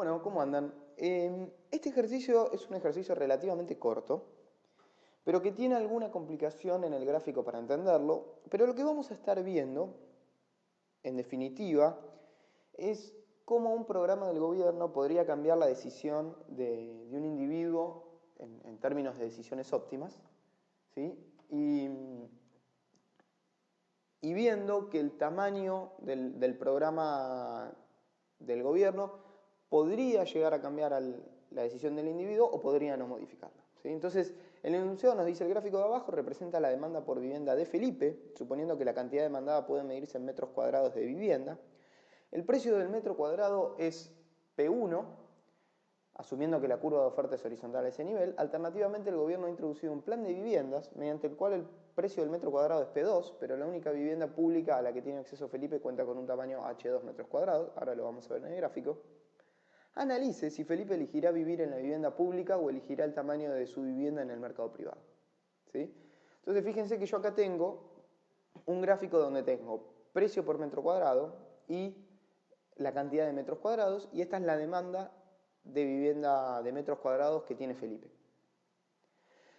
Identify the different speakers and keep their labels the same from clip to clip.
Speaker 1: Bueno, ¿cómo andan? Este ejercicio es un ejercicio relativamente corto, pero que tiene alguna complicación en el gráfico para entenderlo. Pero lo que vamos a estar viendo, en definitiva, es cómo un programa del gobierno podría cambiar la decisión de un individuo en términos de decisiones óptimas, ¿sí? Y viendo que el tamaño del programa del gobierno podría llegar a cambiar la decisión del individuo o podría no modificarla, ¿sí? Entonces, el enunciado nos dice: el gráfico de abajo representa la demanda por vivienda de Felipe, suponiendo que la cantidad demandada puede medirse en metros cuadrados de vivienda. El precio del metro cuadrado es P1, asumiendo que la curva de oferta es horizontal a ese nivel. Alternativamente, el gobierno ha introducido un plan de viviendas mediante el cual el precio del metro cuadrado es P2, pero la única vivienda pública a la que tiene acceso Felipe cuenta con un tamaño H2 metros cuadrados. Ahora lo vamos a ver en el gráfico. Analice si Felipe elegirá vivir en la vivienda pública o elegirá el tamaño de su vivienda en el mercado privado, ¿sí? Entonces, fíjense que yo acá tengo un gráfico donde tengo precio por metro cuadrado y la cantidad de metros cuadrados, y esta es la demanda de vivienda de metros cuadrados que tiene Felipe.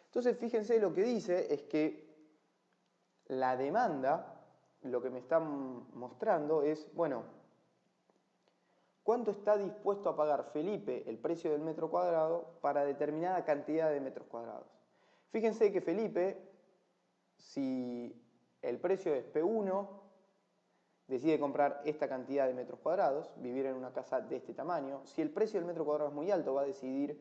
Speaker 1: Entonces, fíjense, lo que dice es que la demanda, lo que me están mostrando es, bueno, ¿cuánto está dispuesto a pagar Felipe, el precio del metro cuadrado, para determinada cantidad de metros cuadrados? Fíjense que Felipe, si el precio es P1, decide comprar esta cantidad de metros cuadrados, vivir en una casa de este tamaño. Si el precio del metro cuadrado es muy alto, va a decidir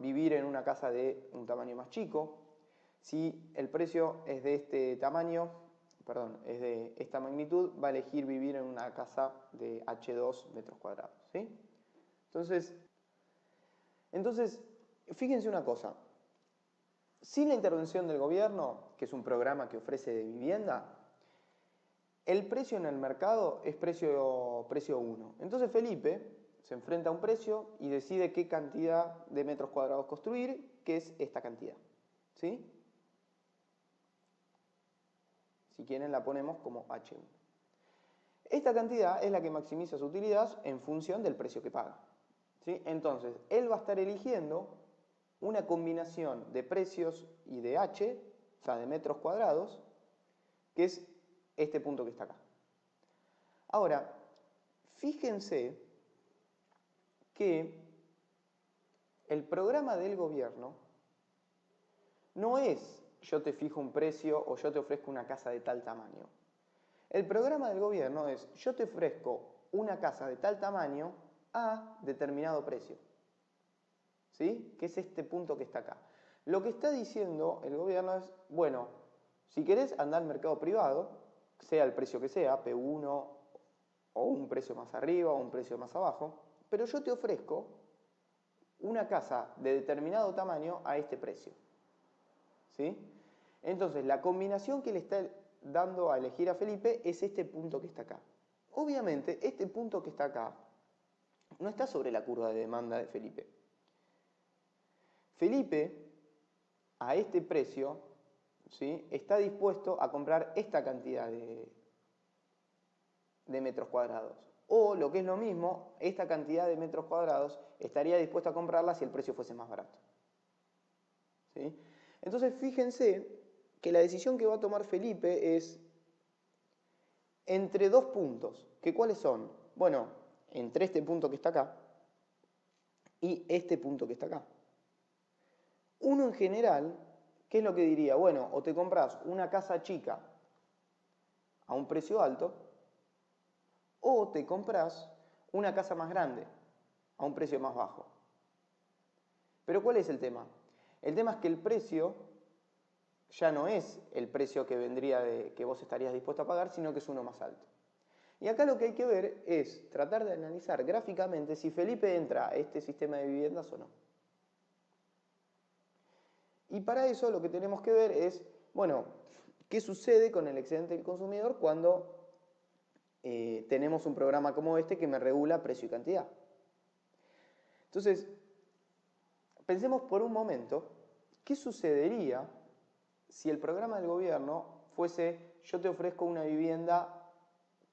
Speaker 1: vivir en una casa de un tamaño más chico. Si el precio es de este tamaño, es de esta magnitud, va a elegir vivir en una casa de H2 metros cuadrados, ¿sí? Entonces, fíjense una cosa. Sin la intervención del gobierno, que es un programa que ofrece de vivienda, el precio en el mercado es precio 1. Entonces Felipe se enfrenta a un precio y decide qué cantidad de metros cuadrados construir, que es esta cantidad, ¿sí? Si quieren la ponemos como H1. Esta cantidad es la que maximiza su utilidad en función del precio que paga, ¿sí? Entonces, él va a estar eligiendo una combinación de precios y de H, o sea, de metros cuadrados, que es este punto que está acá. Ahora, fíjense que el programa del gobierno no es yo te fijo un precio o yo te ofrezco una casa de tal tamaño. El programa del gobierno es yo te ofrezco una casa de tal tamaño a determinado precio, ¿sí? Que es este punto que está acá. Lo que está diciendo el gobierno es, bueno, si querés andar al mercado privado, sea el precio que sea, P1 o un precio más arriba o un precio más abajo, pero yo te ofrezco una casa de determinado tamaño a este precio, ¿sí? Entonces, la combinación que le está dando a elegir a Felipe es este punto que está acá. Obviamente, este punto que está acá no está sobre la curva de demanda de Felipe. Felipe, a este precio, ¿sí?, está dispuesto a comprar esta cantidad de metros cuadrados. O, lo que es lo mismo, esta cantidad de metros cuadrados estaría dispuesto a comprarla si el precio fuese más barato, ¿sí? Entonces, fíjense que la decisión que va a tomar Felipe es entre dos puntos. ¿Que cuáles son? Bueno, entre este punto que está acá y este punto que está acá. Uno en general, ¿qué es lo que diría? Bueno, o te compras una casa chica a un precio alto, o te compras una casa más grande a un precio más bajo. Pero ¿cuál es el tema? El tema es que el precio ya no es el precio que que vos estarías dispuesto a pagar, sino que es uno más alto. Y acá lo que hay que ver es tratar de analizar gráficamente si Felipe entra a este sistema de viviendas o no. Y para eso lo que tenemos que ver es, bueno, ¿qué sucede con el excedente del consumidor cuando tenemos un programa como este que me regula precio y cantidad? Entonces, pensemos por un momento, ¿qué sucedería si el programa del gobierno fuese yo te ofrezco una vivienda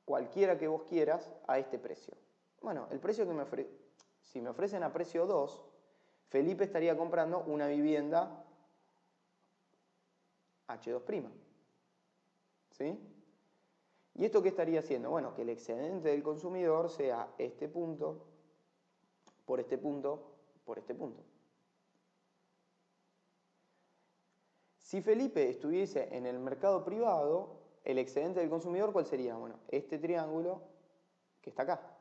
Speaker 1: cualquiera que vos quieras a este precio? Bueno, el precio que si me ofrecen a precio 2, Felipe estaría comprando una vivienda H2'. ¿Sí? ¿Y esto qué estaría haciendo? Bueno, que el excedente del consumidor sea este punto, por este punto, por este punto. Si Felipe estuviese en el mercado privado, el excedente del consumidor, ¿cuál sería? Bueno, este triángulo que está acá,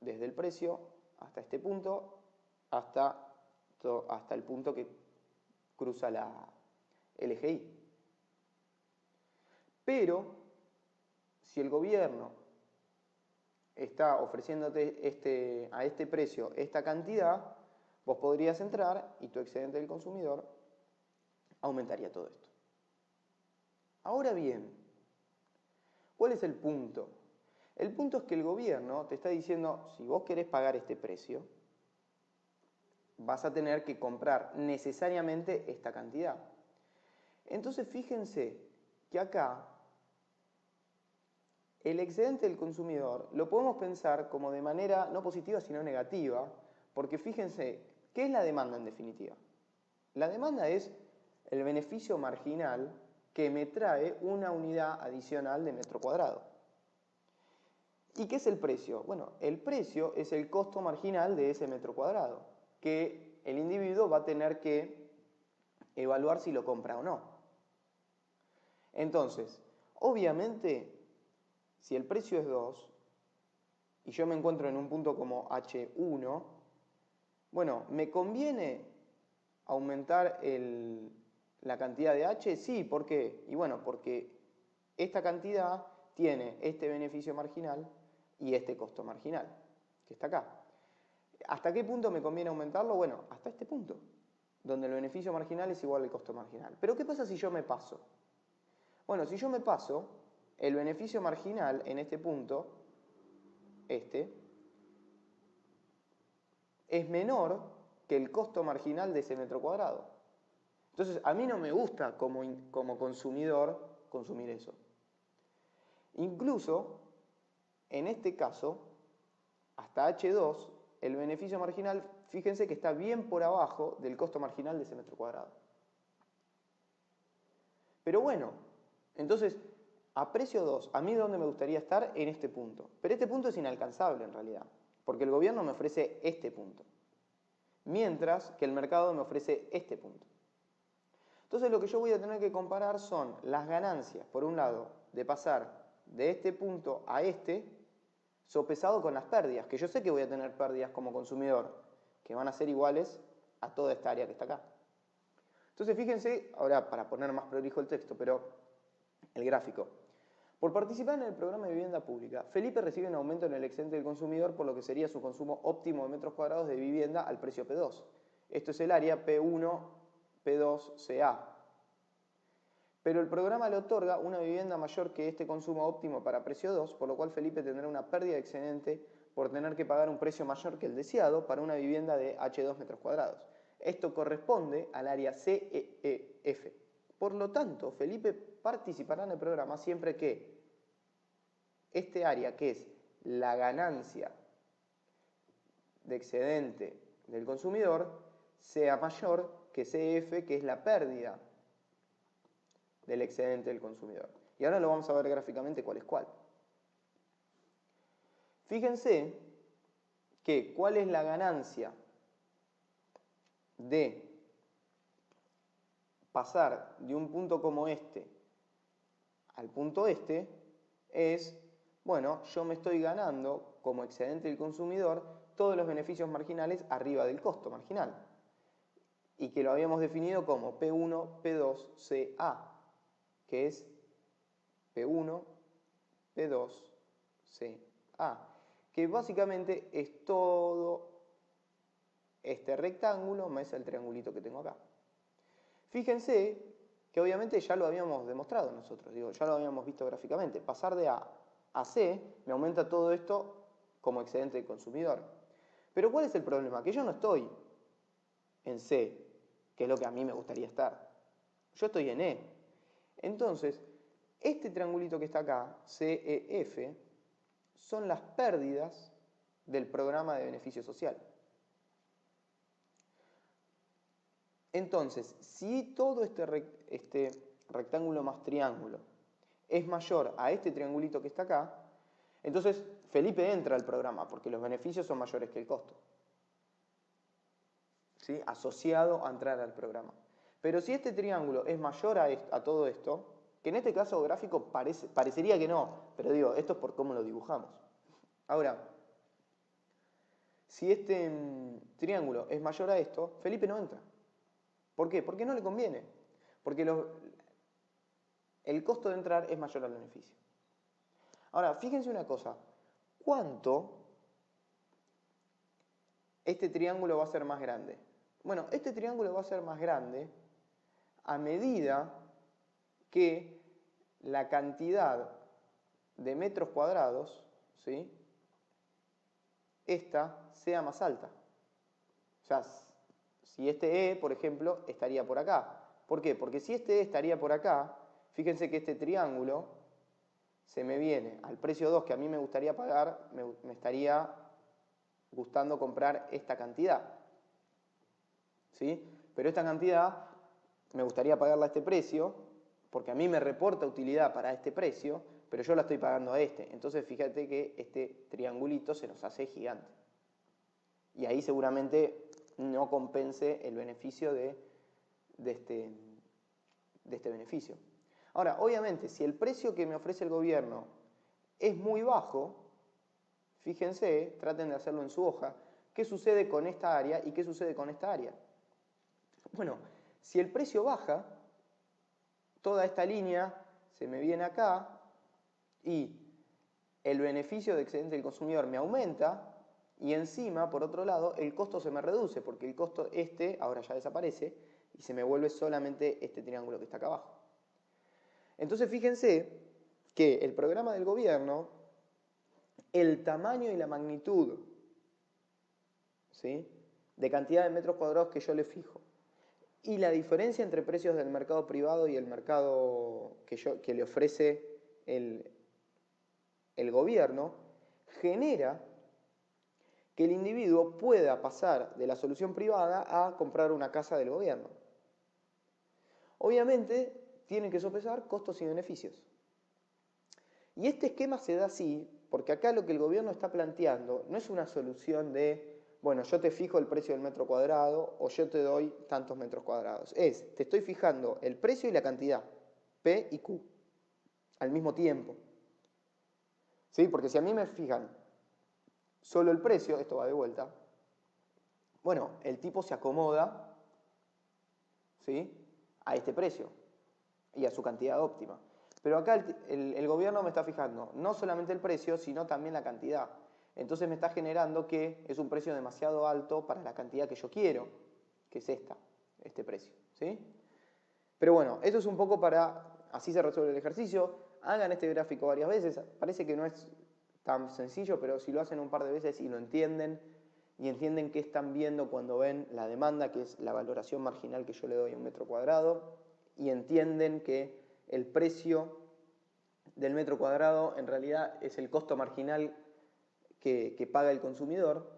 Speaker 1: desde el precio hasta este punto, hasta el punto que cruza el eje Y. Pero, si el gobierno está ofreciéndote a este precio esta cantidad, vos podrías entrar y tu excedente del consumidor aumentaría todo esto. Ahora bien, ¿cuál es el punto? El punto es que el gobierno te está diciendo, si vos querés pagar este precio, vas a tener que comprar necesariamente esta cantidad. Entonces fíjense que acá el excedente del consumidor lo podemos pensar como de manera no positiva sino negativa, porque fíjense, ¿qué es la demanda en definitiva? La demanda es el beneficio marginal que me trae una unidad adicional de metro cuadrado. ¿Y qué es el precio? Bueno, el precio es el costo marginal de ese metro cuadrado, que el individuo va a tener que evaluar si lo compra o no. Entonces, obviamente, si el precio es 2 y yo me encuentro en un punto como H1, bueno, ¿me conviene aumentar la cantidad de H? Sí, ¿por qué? Y bueno, porque esta cantidad tiene este beneficio marginal y este costo marginal, que está acá. ¿Hasta qué punto me conviene aumentarlo? Bueno, hasta este punto, donde el beneficio marginal es igual al costo marginal. Pero ¿qué pasa si yo me paso? Bueno, si yo me paso, el beneficio marginal en este punto, es menor que el costo marginal de ese metro cuadrado. Entonces, a mí no me gusta como consumidor consumir eso. Incluso, en este caso, hasta H2, el beneficio marginal, fíjense que está bien por abajo del costo marginal de ese metro cuadrado. Pero bueno, entonces, a precio 2, ¿a mí dónde me gustaría estar? En este punto. Pero este punto es inalcanzable en realidad, porque el gobierno me ofrece este punto, mientras que el mercado me ofrece este punto. Entonces lo que yo voy a tener que comparar son las ganancias, por un lado, de pasar de este punto a este, sopesado con las pérdidas, que yo sé que voy a tener pérdidas como consumidor, que van a ser iguales a toda esta área que está acá. Entonces fíjense, ahora para poner más prolijo el texto, pero el gráfico. Por participar en el programa de vivienda pública, Felipe recibe un aumento en el excedente del consumidor por lo que sería su consumo óptimo de metros cuadrados de vivienda al precio P2. Esto es el área P1, P2, CA. Pero el programa le otorga una vivienda mayor que este consumo óptimo para precio 2, por lo cual Felipe tendrá una pérdida de excedente por tener que pagar un precio mayor que el deseado para una vivienda de H2 metros cuadrados. Esto corresponde al área CEF. Por lo tanto, Felipe participará en el programa siempre que este área, que es la ganancia de excedente del consumidor, sea mayor que CF, que es la pérdida del excedente del consumidor. Y ahora lo vamos a ver gráficamente cuál es cuál. Fíjense que cuál es la ganancia de pasar de un punto como este al punto este es, bueno, yo me estoy ganando como excedente del consumidor todos los beneficios marginales arriba del costo marginal. Y que lo habíamos definido como P1, P2, CA, que es P1, P2, CA, que básicamente es todo este rectángulo más el triangulito que tengo acá. Fíjense que obviamente ya lo habíamos demostrado nosotros, ya lo habíamos visto gráficamente. Pasar de A a C me aumenta todo esto como excedente del consumidor. Pero ¿cuál es el problema? Que yo no estoy en C, que es lo que a mí me gustaría estar. Yo estoy en E. Entonces, este triangulito que está acá, CEF, son las pérdidas del programa de beneficio social. Entonces, si todo este rectángulo más triángulo es mayor a este triangulito que está acá, entonces Felipe entra al programa porque los beneficios son mayores que el costo, ¿sí? Asociado a entrar al programa. Pero si este triángulo es mayor a todo esto, que en este caso gráfico parecería que no, pero digo, esto es por cómo lo dibujamos. Ahora, si este triángulo es mayor a esto, Felipe no entra. ¿Por qué? Porque no le conviene. Porque el costo de entrar es mayor al beneficio. Ahora, fíjense una cosa. ¿Cuánto este triángulo va a ser más grande? Bueno, este triángulo va a ser más grande a medida que la cantidad de metros cuadrados, ¿sí?, esta sea más alta. O sea, si este E, por ejemplo, estaría por acá. ¿Por qué? Porque si este E estaría por acá, fíjense que este triángulo se me viene al precio 2 que a mí me gustaría pagar, me estaría gustando comprar esta cantidad, ¿sí? Pero esta cantidad me gustaría pagarla a este precio, porque a mí me reporta utilidad para este precio, pero yo la estoy pagando a este. Entonces fíjate que este triangulito se nos hace gigante. Y ahí seguramente no compense el beneficio de este beneficio. Ahora, obviamente, si el precio que me ofrece el gobierno es muy bajo, fíjense, traten de hacerlo en su hoja, ¿qué sucede con esta área y qué sucede con esta área? Bueno, si el precio baja, toda esta línea se me viene acá y el beneficio de excedente del consumidor me aumenta y encima, por otro lado, el costo se me reduce porque el costo ahora ya desaparece y se me vuelve solamente este triángulo que está acá abajo. Entonces fíjense que el programa del gobierno, el tamaño y la magnitud, ¿sí?, de cantidad de metros cuadrados que yo le fijo y la diferencia entre precios del mercado privado y el mercado que le ofrece el gobierno, genera que el individuo pueda pasar de la solución privada a comprar una casa del gobierno. Obviamente, tiene que sopesar costos y beneficios. Y este esquema se da así, porque acá lo que el gobierno está planteando no es una solución de, bueno, yo te fijo el precio del metro cuadrado o yo te doy tantos metros cuadrados. Te estoy fijando el precio y la cantidad, P y Q, al mismo tiempo. ¿Sí? Porque si a mí me fijan solo el precio, esto va de vuelta, bueno, el tipo se acomoda, ¿sí?, a este precio y a su cantidad óptima. Pero acá el gobierno me está fijando no solamente el precio, sino también la cantidad. Entonces me está generando que es un precio demasiado alto para la cantidad que yo quiero, que es este precio, ¿sí? Pero bueno, esto es un poco así se resuelve el ejercicio. Hagan este gráfico varias veces. Parece que no es tan sencillo, pero si lo hacen un par de veces y lo entienden, y entienden qué están viendo cuando ven la demanda, que es la valoración marginal que yo le doy a un metro cuadrado, y entienden que el precio del metro cuadrado en realidad es el costo marginal que paga el consumidor,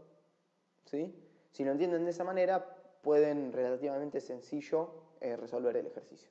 Speaker 1: ¿sí? Si lo entienden de esa manera, pueden relativamente sencillo resolver el ejercicio.